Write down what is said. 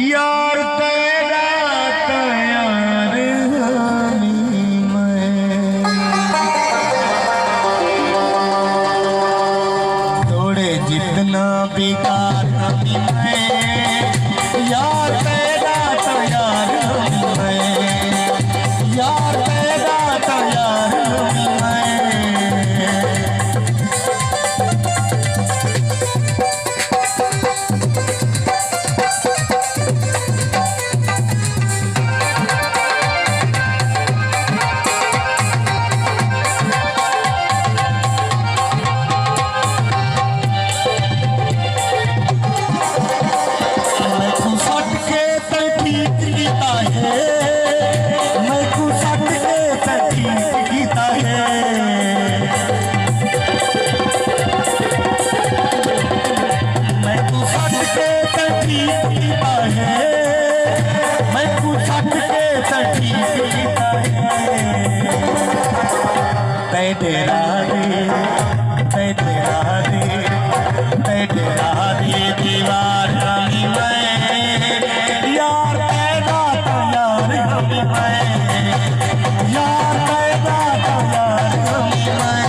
यार तेरा तैयार हमी मैं, थोड़े जितना बेकार हमी मैं, यार तेरा तैयार हमी मैं, यार तेरा तैयार हमी मैं। दीवार हमी मैं, यार तेरा तैयार हमी मैं, यार तेरा तैयार हमी मैं।